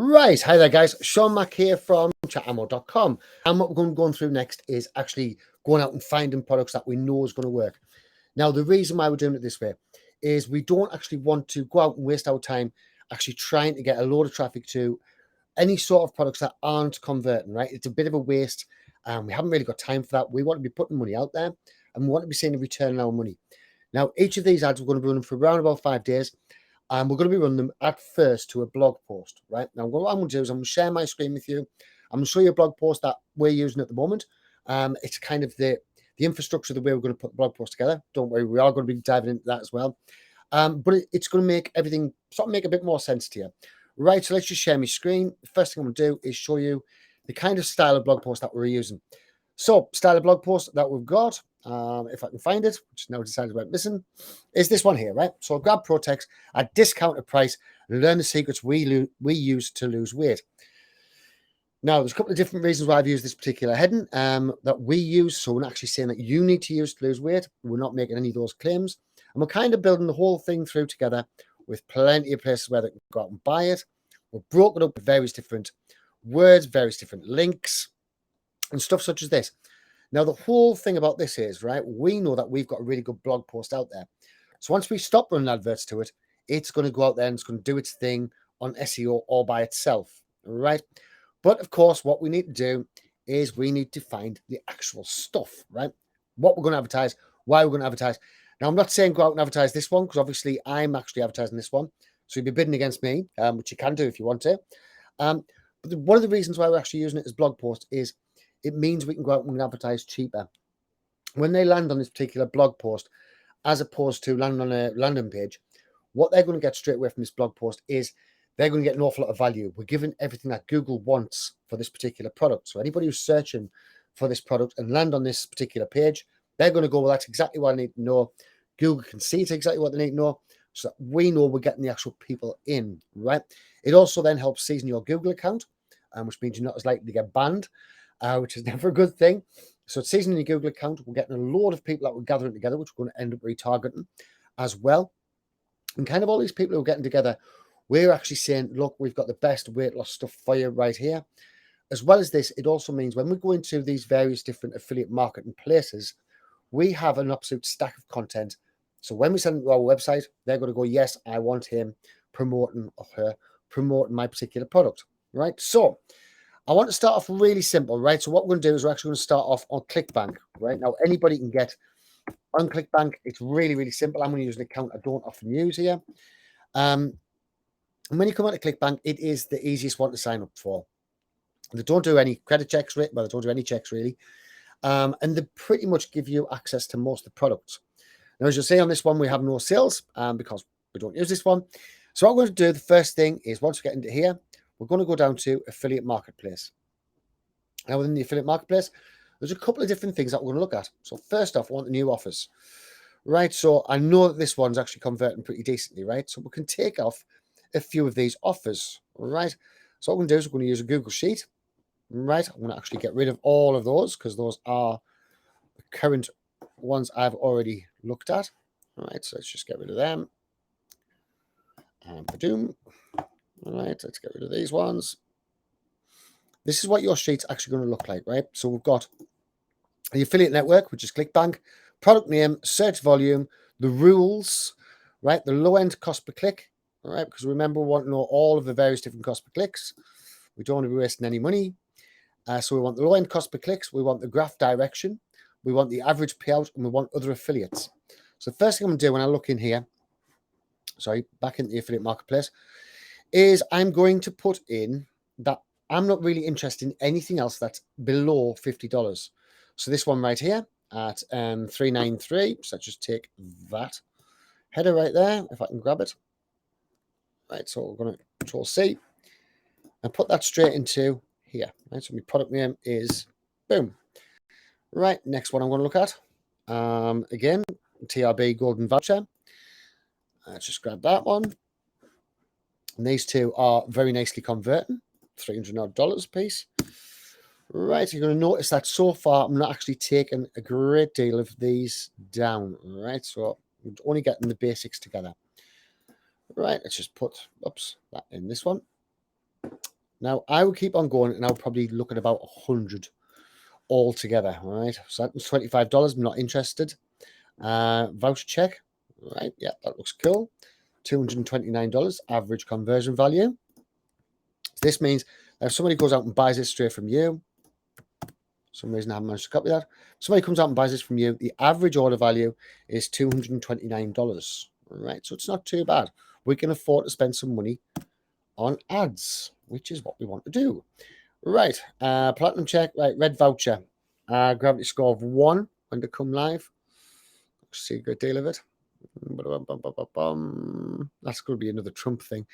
Right, hi there guys, Sean Mack here from chatammo.com, and what we're going through next is actually going out and finding products that we know is going to work. Now, the reason why we're doing it this way is we don't actually want to go out and waste our time actually trying to get a load of traffic to any sort of products that aren't converting, right? It's a bit of a waste, and we haven't really got time for that. We want to be putting money out there, and we want to be seeing a return on our money. Now, each of these ads we're going to be running for around about 5 days, and we're going to be running them at first to a blog post, right? Now, what I'm going to do is I'm going to share my screen with you. I'm going to show you a blog post that we're using at the moment. It's kind of the infrastructure, the way we're going to put the blog post together. Don't worry, we are going to be diving into that as well. But it's going to make everything sort of make a bit more sense to you. Right, so let's just share my screen. The first thing I'm going to do is show you the kind of style of blog post that we're using. So, style of blog post that we've got, if I can find it, which now decided went missing, is this one here, right? So, grab Protex at discounted price and learn the secrets we use to lose weight. Now, there's a couple of different reasons why I've used this particular heading that we use. So, we're not actually saying that you need to use to lose weight. We're not making any of those claims. And we're kind of building the whole thing through together with plenty of places where they can go out and buy it. We've broken it up with various different words, various different links, and stuff such as this. Now, the whole thing about this is, right, we know that we've got a really good blog post out there. So once we stop running adverts to it, it's going to go out there and it's going to do its thing on SEO all by itself, right? But of course, what we need to do is we need to find the actual stuff, right? What we're going to advertise, why we're going to advertise. Now, I'm not saying go out and advertise this one because obviously I'm actually advertising this one. So you'd be bidding against me, which you can do if you want to. But one of the reasons why we're actually using it as blog post is it means we can go out and advertise cheaper. When they land on this particular blog post, as opposed to landing on a landing page, what they're going to get straight away from this blog post is they're going to get an awful lot of value. We're giving everything that Google wants for this particular product. So anybody who's searching for this product and land on this particular page, they're going to go, well, that's exactly what I need to know. Google can see it's exactly what they need to know, so that we know we're getting the actual people in, right? It also then helps season your Google account, which means you're not as likely to get banned, which is never a good thing. So it's seasoning your Google account. We're getting a load of people that we're gathering together, which we're going to end up retargeting as well. And kind of all these people who are getting together, we're actually saying, look, we've got the best weight loss stuff for you right here. As well as this, it also means when we go into these various different affiliate marketing places, we have an absolute stack of content. So when we send them to our website, they're going to go, yes, I want him promoting or her promoting my particular product, right? So I want to start off really simple, right? So what we're going to do is we're actually going to start off on ClickBank, right? Now, anybody can get on ClickBank. It's really, really simple. I'm going to use an account I don't often use here. And when you come onto ClickBank, it is the easiest one to sign up for. They don't do any credit checks, well, they don't do any checks really. And they pretty much give you access to most of the products. Now, as you'll see on this one, we have no sales because we don't use this one. So what we're going to do, the first thing is once we get into here, we're going to go down to Affiliate Marketplace. Now, within the Affiliate Marketplace, there's a couple of different things that we're going to look at. So first off, I want the new offers, right? So I know that this one's actually converting pretty decently, right? So we can take off a few of these offers, right? So what we're going to do is we're going to use a Google Sheet, right? I'm going to actually get rid of all of those because those are the current ones I've already looked at. All right, so let's just get rid of them. And boom. All right, let's get rid of these ones. This is what your sheet's actually going to look like, right? So we've got the affiliate network, which is ClickBank, product name, search volume, the rules, right? The low end cost per click, all right? Because remember, we want to know all of the various different cost per clicks. We don't want to be wasting any money. So we want the low end cost per clicks. We want the graph direction. We want the average payout, and we want other affiliates. So the first thing I'm going to do when I look in here, back in the affiliate marketplace, is I'm going to put in that I'm not really interested in anything else that's below $50. So this one right here at $393. So let's just take that header right there, if I can grab it. Right, so we're going to Control C and put that straight into here. Right, so my product name is boom. Right, next one I'm going to look at. Again, TRB Golden Voucher. Let's just grab that one. And these two are very nicely converting, $300 odd a piece. Right, you're going to notice that so far I'm not actually taking a great deal of these down. Right, so we're only getting the basics together. Right, let's just put, that in this one. Now, I will keep on going, and I'll probably look at about 100 altogether. All right, so that was $25. I'm not interested. Voucher check. All right, yeah, that looks cool. $229 average conversion value. This means that if somebody goes out and buys it straight from you, for some reason I haven't managed to copy that. If somebody comes out and buys this from you, the average order value is $229. All right, so it's not too bad. We can afford to spend some money on ads, which is what we want to do. Right, platinum check, right, red voucher. Gravity score of 1 when they come live. See a good deal of it. That's going to be another Trump thing.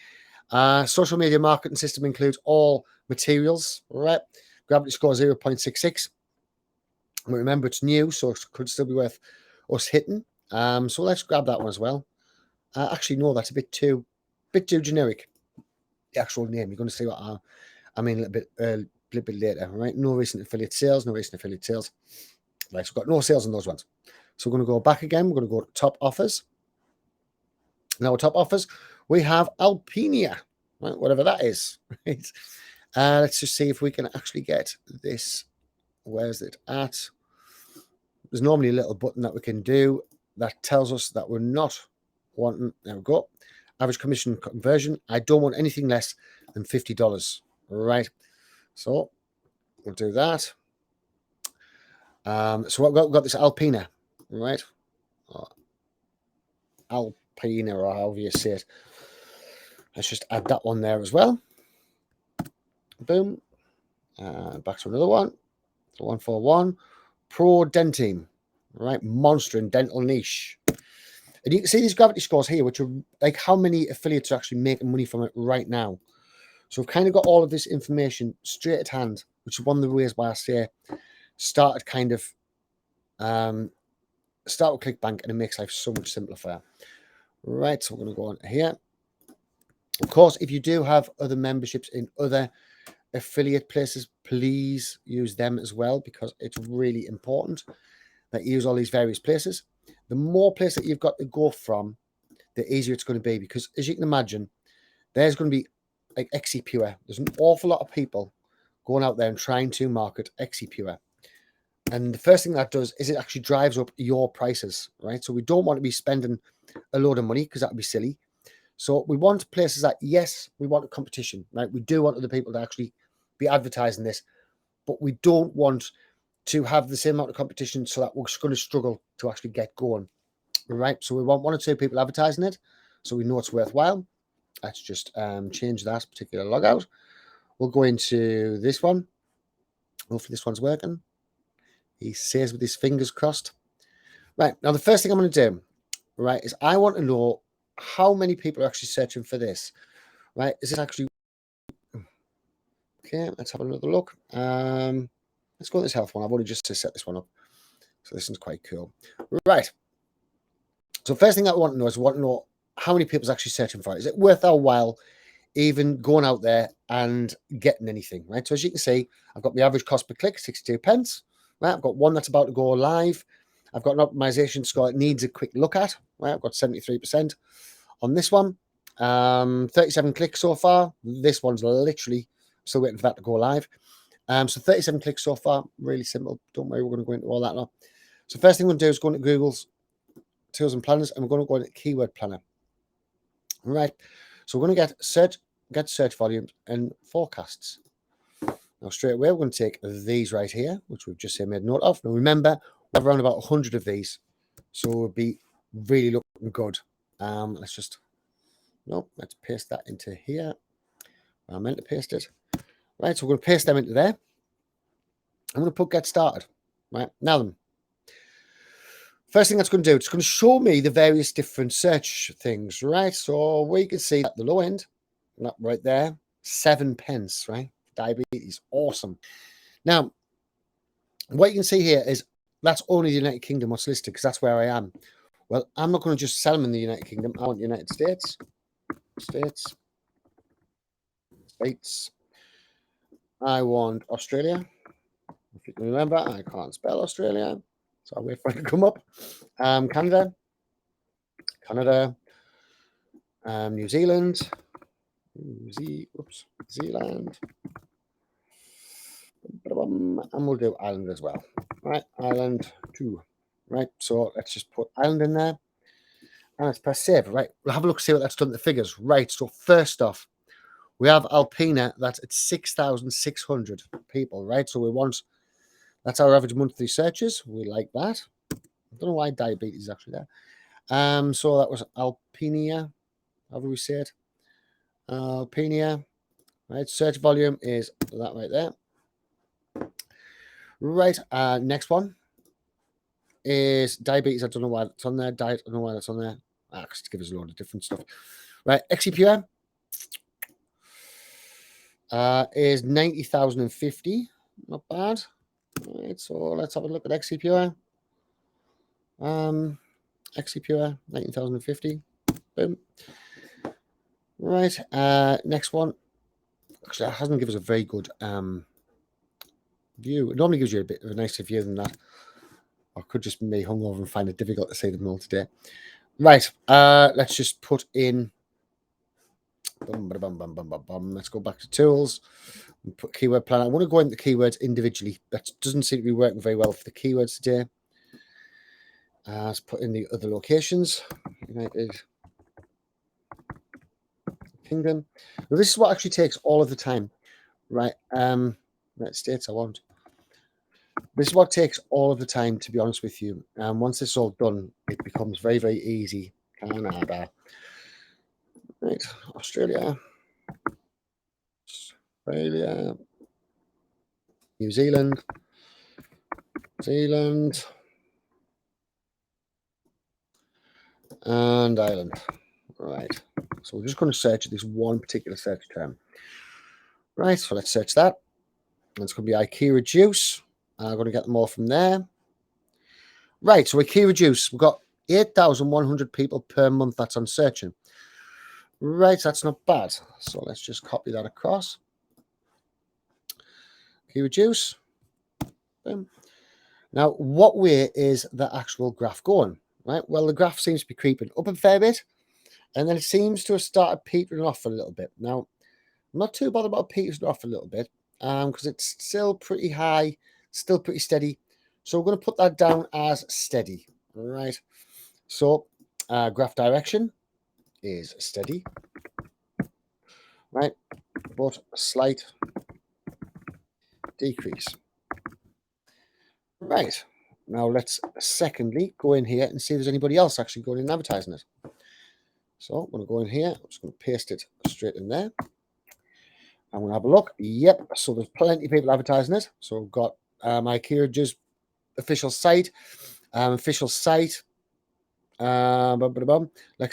Social media marketing system includes all materials, right? Gravity score 0.66. Remember, it's new, so it could still be worth us hitting. So let's grab that one as well. Actually, no, that's a bit too generic. The actual name. You're going to see what I mean a little bit later, right? No recent affiliate sales, Right, so we've got no sales on those ones. So we're going to go back again. We're going to go to top offers. Now, top offers, we have Alpinia, right? Whatever that is. Right? Let's just see if we can actually get this. Where's it at? There's normally a little button that we can do that tells us that we're not wanting. There we go. Average commission conversion. I don't want anything less than $50. Right. So we'll do that. So we've got this Alpina, right? Alpina, or however you say it. Let's just add that one there as well. Boom. Back to another one. 141. Pro Dentine, right? Monster in dental niche. And you can see these gravity scores here, which are like how many affiliates are actually making money from it right now. So we've kind of got all of this information straight at hand, which is one of the ways why I say start with ClickBank, and it makes life so much simpler for you. Right, so we're going to go on here. Of course, if you do have other memberships in other affiliate places, please use them as well, because it's really important that you use all these various places. The more places that you've got to go from, the easier it's going to be, because as you can imagine, there's going to be like XCPure. There's an awful lot of people going out there and trying to market XCPure. And the first thing that does is it actually drives up your prices, right? So we don't want to be spending a load of money, because that would be silly. So we want places that, yes, we want a competition, right? We do want other people to actually be advertising this, but we don't want to have the same amount of competition so that we're going to struggle to actually get going, right? So we want 1 or 2 people advertising it, so we know it's worthwhile. Let's just change that particular logout. We'll go into this one. Hopefully this one's working. He says with his fingers crossed. Right, now the first thing I'm going to do, right, is I want to know how many people are actually searching for this, right? Is it actually... Okay, let's have another look. Let's go with this health one. I've only just set this one up, so this one's quite cool. Right. So first thing that I want to know is how many people's actually searching for it. Is it worth our while even going out there and getting anything, right? So as you can see, I've got the average cost per click, 62 pence. Right, I've got one that's about to go live. I've got an optimization score that needs a quick look at. Right, I've got 73% on this one. 37 clicks so far. This one's literally still waiting for that to go live. So 37 clicks so far. Really simple. Don't worry, we're going to go into all that now. So first thing we're going to do is go into Google's Tools and Planners, and we're going to go into Keyword Planner. All right. So we're going to get search volumes and forecasts. Now, straight away, we're going to take these right here, which we've just made a note of. Now, remember, we have around about 100 of these, so we'll be really looking good. Let's paste that into here. I meant to paste it. Right, so we're going to paste them into there. I'm going to put get started. Right, now then. First thing that's going to do, it's going to show me the various different search things, right? So we can see at the low end, right there, 7 pence, right? Diabetes, awesome. Now, what you can see here is that's only the United Kingdom what's listed, because that's where I am. Well, I'm not going to just sell them in the United Kingdom. I want United States. States. I want Australia. If you can remember, I can't spell Australia, so I'll wait for it to come up. Canada. New Zealand. Zealand. And we'll do island as well. Right, island 2. Right, so let's just put island in there. And let's press save. Right, we'll have a look, see what that's done to the figures. Right, so first off, we have Alpina, that's at 6,600 people, right? So we want, that's our average monthly searches. We like that. I don't know why diabetes is actually there. So that was Alpinia. How do we say it? Alpinia. Right, search volume is that right there. Right, next one is diabetes. I don't know why it's on there. Diet, I don't know why that's on there. Because it gives us a lot of different stuff. Right, XCPR is 90,050. Not bad. Right, so let's have a look at XCPR. XCPR 19,050. Boom. Right, next one. Actually, that hasn't given us a very good view. It normally gives you a bit of a nicer view than that. I could just be hungover and find it difficult to say them all today. Right, let's just put in. Let's go back to tools and put keyword planner. I want to go into the keywords individually. That doesn't seem to be working very well for the keywords today. Let's put in the other locations. United Kingdom. Well, this is what actually takes all of the time, right? United States, I want. This is what takes all of the time, to be honest with you. Once it's all done, it becomes very, very easy. Canada. Right, Australia. Australia. New Zealand. Zealand. And Ireland. Right. So we're just going to search this one particular search term. Right, so let's search that. It's going to be IKEA Reduce. I'm going to get them all from there. Right, so IKEA Reduce. We've got 8,100 people per month that's on searching. Right, that's not bad. So let's just copy that across. IKEA Reduce. Boom. Now, what way is the actual graph going? Right, well, the graph seems to be creeping up a fair bit, and then it seems to have started petering off a little bit. Now, I'm not too bothered about petering off a little bit, because it's still pretty high, still pretty steady. So we're going to put that down as steady. All right. So graph direction is steady, right? But a slight decrease. Right. Now let's secondly go in here and see if there's anybody else actually going in and advertising it. So I'm going to go in here. I'm just going to paste it straight in there. I'm going to have a look. Yep. So there's plenty of people advertising it. So we've got IKEA's official site. Lexi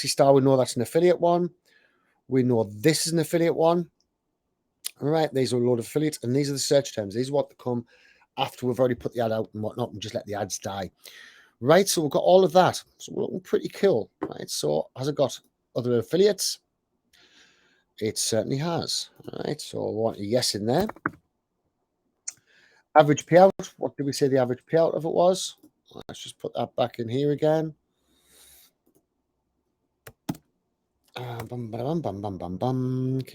Star, we know that's an affiliate one. We know this is an affiliate one. All right, these are a load of affiliates, and these are the search terms. These are what come after we've already put the ad out and whatnot, and just let the ads die. Right, so we've got all of that. So we're looking pretty cool. Right, so has it got other affiliates? It certainly has. All right, so I want a yes in there. Average payout. What did we say the average payout of it was? Let's just put that back in here again. Key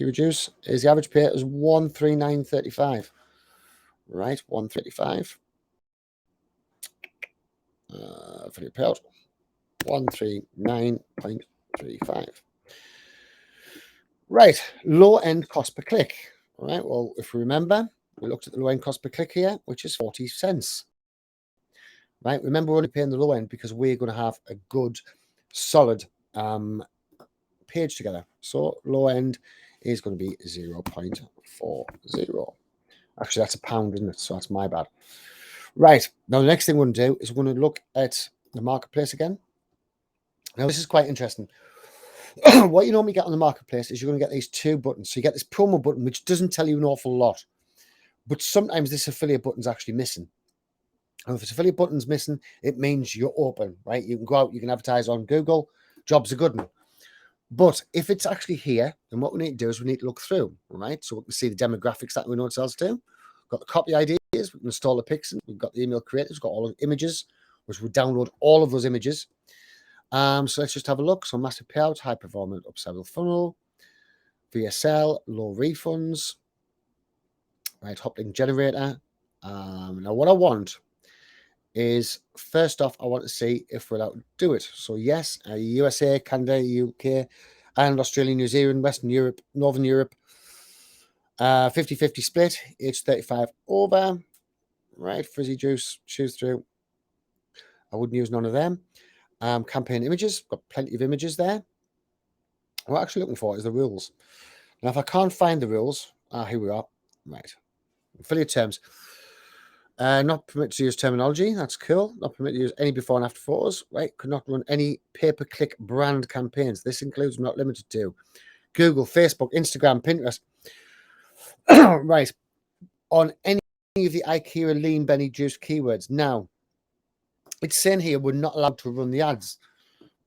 reduce is the average payout is 139.35. Right, 135. Video payout 139.35. Right, low end cost per click. All right, well, if we remember, we looked at the low end cost per click here, which is 40 cents. Right, remember we're only paying the low end because we're going to have a good, solid page together. So low end is going to be 0.40. Actually, that's a pound, isn't it? So that's my bad. Right, now the next thing we're going to do is we're going to look at the marketplace again. Now, this is quite interesting. What you normally get on the marketplace is you're going to get these two buttons. So you get this promo button, which doesn't tell you an awful lot. But sometimes this affiliate button is actually missing. And if this affiliate button's missing, it means you're open, right? You can go out, you can advertise on Google. Job's a good one. But if it's actually here, then what we need to do is we need to look through, right? So we can see the demographics that we know it sells to. We've got the copy ideas. We can install the pixel. We've got the email creators. We've got all the images, which we download all of those images. So let's just have a look. So massive payout, high performance upsell funnel, VSL, low refunds, right? Hop link generator, Now, what I want is, first off, I want to see if we're allowed to do it. So, yes, USA, Canada, UK, Ireland, Australia, New Zealand, Western Europe, Northern Europe, 50-50 split, age 35 over, right? Frizzy juice, choose through. I wouldn't use none of them. Campaign images, got plenty of images there. What I'm actually looking for is the rules. Now, if I can't find the rules, here we are. Right. Affiliate terms. Not permitted to use terminology. That's cool. Not permitted to use any before and after photos. Right. Could not run any pay-per-click brand campaigns. This includes, not limited to, Google, Facebook, Instagram, Pinterest. Right. On any of the IKEA lean Benny juice keywords. Now, it's saying here we're not allowed to run the ads.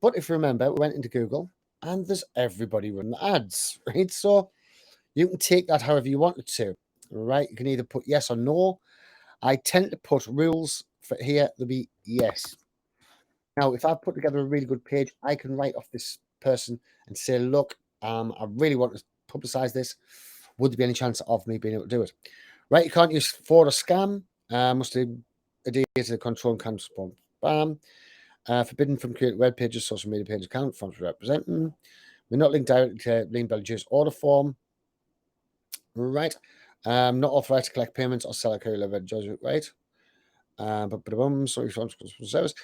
But if you remember, we went into Google and there's everybody running the ads. Right. So you can take that however you wanted to. Right. You can either put yes or no. I tend to put rules for here to be yes. Now, if I put together a really good page, I can write off this person and say, look, I really want to publicize this. Would there be any chance of me being able to do it? Right, you can't use fraud or scam. Must adhere to the control and cancel form. Bam. Forbidden from creating web pages, social media page account, forms for representing. We're not linked directly to Lean Belly Juice order form. Right. Not authorized to collect payments or sell a carrier level judgment, right? Sorry, service.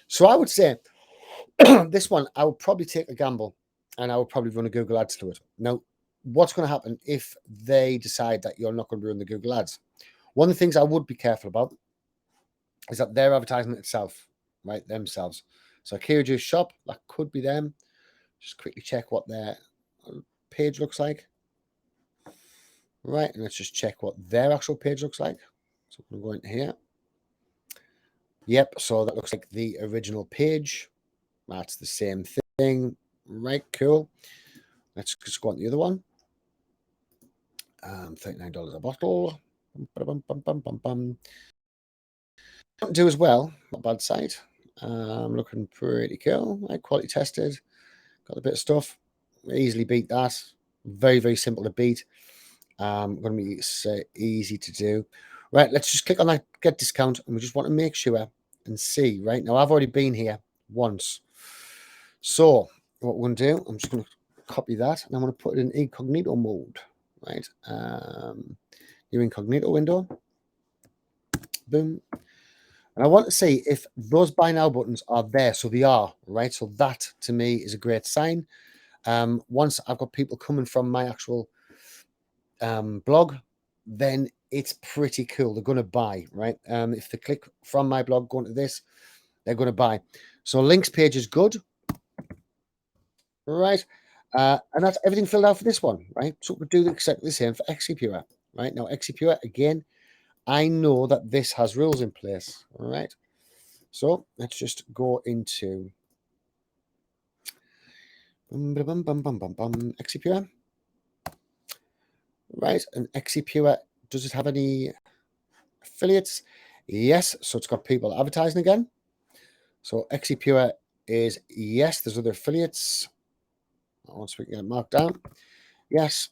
So I would say this one, I would probably take a gamble and I would probably run a Google Ads to it. Now, what's going to happen if they decide that you're not going to run the Google Ads? One of the things I would be careful about is that their advertisement itself, right, themselves. So Kira Juice Shop, that could be them. Just quickly check what their page looks like. Right, and let's just check what their actual page looks like. So I'm going to go into here. Yep, so that looks like the original page. That's the same thing. Right, cool. Let's just go on the other one. $39 a bottle. Don't do as well. Not bad site. Looking pretty cool. Right, quality tested. Got a bit of stuff. Easily beat that. Very, very simple to beat. Going to be easy to do. Right, let's just click on that get discount, and we just want to make sure and see. Right now, I've already been here once. So what we're going to do, I'm just going to copy that, and I'm going to put it in incognito mode. Right, your incognito window. Boom. And I want to see if those buy now buttons are there. So they are, right? So that to me is a great sign. Once I've got people coming from my actual blog, then it's pretty cool. They're going to buy, right? If they click from my blog going to this, they're going to buy. So links page is good, right? And that's everything filled out for this one, right? So we do exactly the same for Exipure, right? Now Exipure, again, I know that this has rules in place, all right? So let's just go into Exipure. Right, and Exipure, does it have any affiliates? Yes, so it's got people advertising again. So Exipure is yes, there's other affiliates. Once we get marked down. Yes.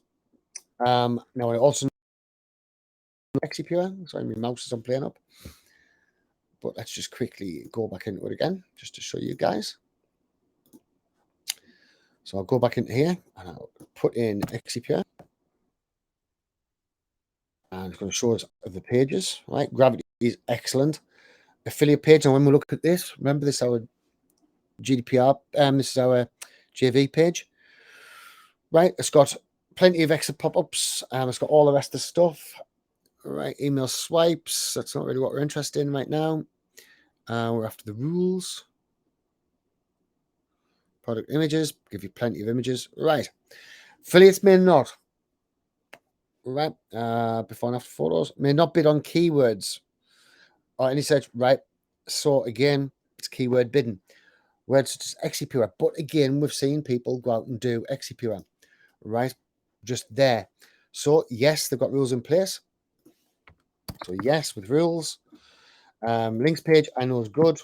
Now I also know Exipure. Sorry, my mouse is on playing up. But let's just quickly go back into it again, just to show you guys. So I'll go back into here and I'll put in Exipure. And it's going to show us the pages, right? Gravity is excellent. Affiliate page, and when we look at this, remember this is our GDPR, this is our JV page, right? It's got plenty of extra pop-ups, it's got all the rest of the stuff, right? Email swipes, that's not really what we're interested in right now. We're after the rules. Product images, give you plenty of images, right? Affiliates may not, right? Before and after photos, may not bid on keywords or any search, right? So again, it's keyword bidding. Where it's just Exipure. But again, we've seen people go out and do Exipure, right? Just there. So yes, they've got rules in place. So yes, with rules. Links page, I know is good.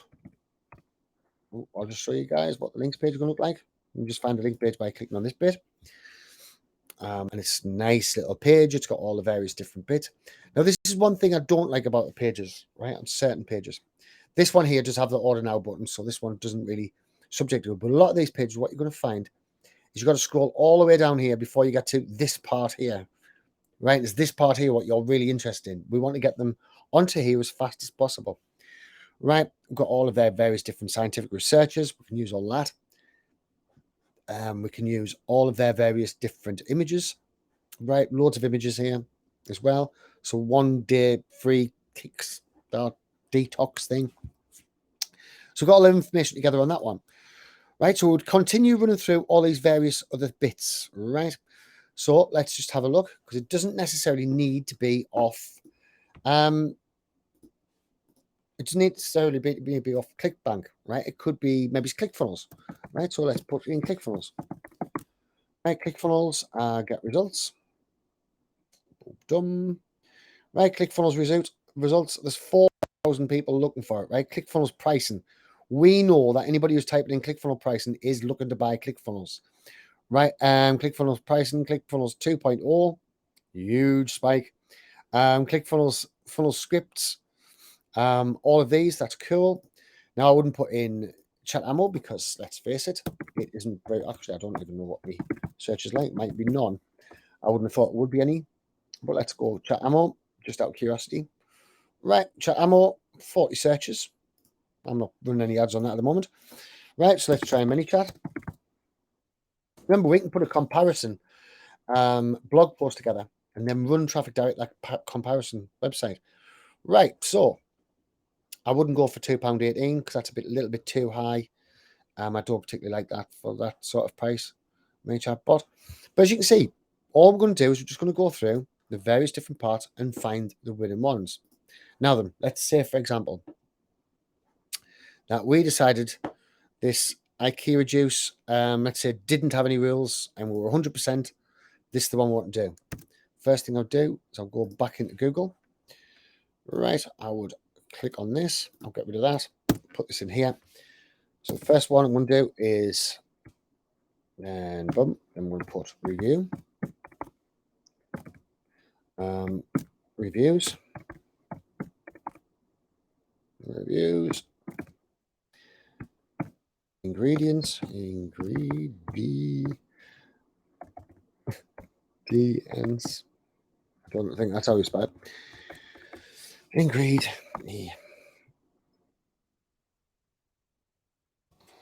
I'll just show you guys what the links page is going to look like. You just find the link page by clicking on this bit. And it's a nice little page. It's got all the various different bits. Now, this is one thing I don't like about the pages, right? On certain pages. This one here does have the order now button, so this one doesn't really subject to it. But a lot of these pages, what you're going to find is you've got to scroll all the way down here before you get to this part here, right? It's this part here what you're really interested in. We want to get them onto here as fast as possible, right? We've got all of their various different scientific researchers. We can use all that. We can use all of their various different images, right? Loads of images here as well. So 1 day free kickstart detox thing. So we've got all the information together on that one, right? So we'll continue running through all these various other bits, right? So let's just have a look, because it doesn't necessarily need to be off. It doesn't necessarily be off ClickBank, right? It could be maybe it's ClickFunnels, right? So let's put in ClickFunnels. Right, ClickFunnels, get results. Done. Right, ClickFunnels results. There's 4,000 people looking for it, right? ClickFunnels pricing. We know that anybody who's typing in ClickFunnels pricing is looking to buy ClickFunnels, right? ClickFunnels pricing, ClickFunnels 2.0, huge spike. ClickFunnels funnel scripts, all of these, that's cool. Now I wouldn't put in chat ammo because let's face it, it isn't very. Actually, I don't even know what the search is like. Might be none. I wouldn't have thought it would be any. But let's go chat ammo, just out of curiosity. Right, chat ammo, 40 searches. I'm not running any ads on that at the moment. Right, so let's try ManyChat. Remember, we can put a comparison blog post together and then run traffic direct like comparison website. Right, so I wouldn't go for £2.18 because that's a little bit too high. I don't particularly like that for that sort of price, ManyChat bot. But as you can see, all we're going to do is we're just going to go through the various different parts and find the winning ones. Now then, let's say, for example, that we decided this IKEA juice, let's say, didn't have any rules and we were 100%. This is the one we want to do. First thing I'll do is I'll go back into Google. Right, I would click on this. I'll get rid of that. Put this in here. So the first one I'm going to do is, and boom, then we'll put review. Reviews. Ingredients. I don't think that's how you spell it.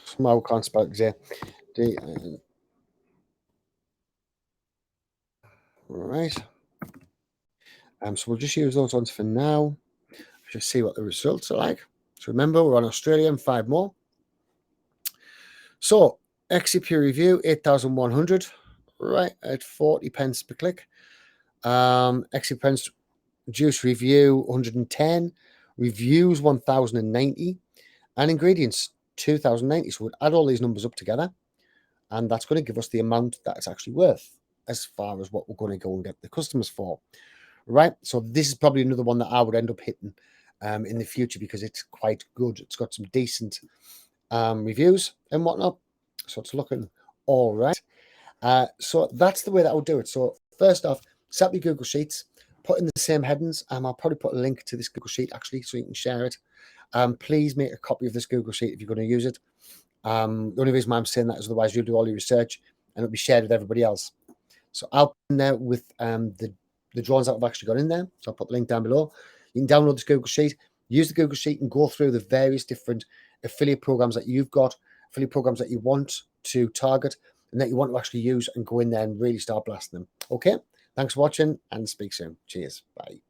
Somehow can't spell it. Right. So we'll just use those ones for now. Just see what the results are like. So remember, we're on Australia and 5 more. So XC Pure Review 8,100, right at 40 pence per click. XC Pence Juice Review 110, reviews 1,090, and ingredients 2,090. So we'll add all these numbers up together, and that's going to give us the amount that it's actually worth as far as what we're going to go and get the customers for. Right, so this is probably another one that I would end up hitting in the future because it's quite good. It's got some decent reviews and whatnot, so it's looking all right. So that's the way that I would do it. So first off, set up your Google Sheets, put in the same headings. I'll probably put a link to this Google Sheet actually so you can share it. Please make a copy of this Google Sheet if you're going to use it. The only reason why I'm saying that is otherwise you'll do all your research and it'll be shared with everybody else. So I'll put in there with the drawings that I've actually got in there. So I'll put the link down below. You can download this Google Sheet, use the Google Sheet and go through the various different affiliate programs that you've got, affiliate programs that you want to target and that you want to actually use and go in there and really start blasting them. Okay, thanks for watching and speak soon. Cheers. Bye.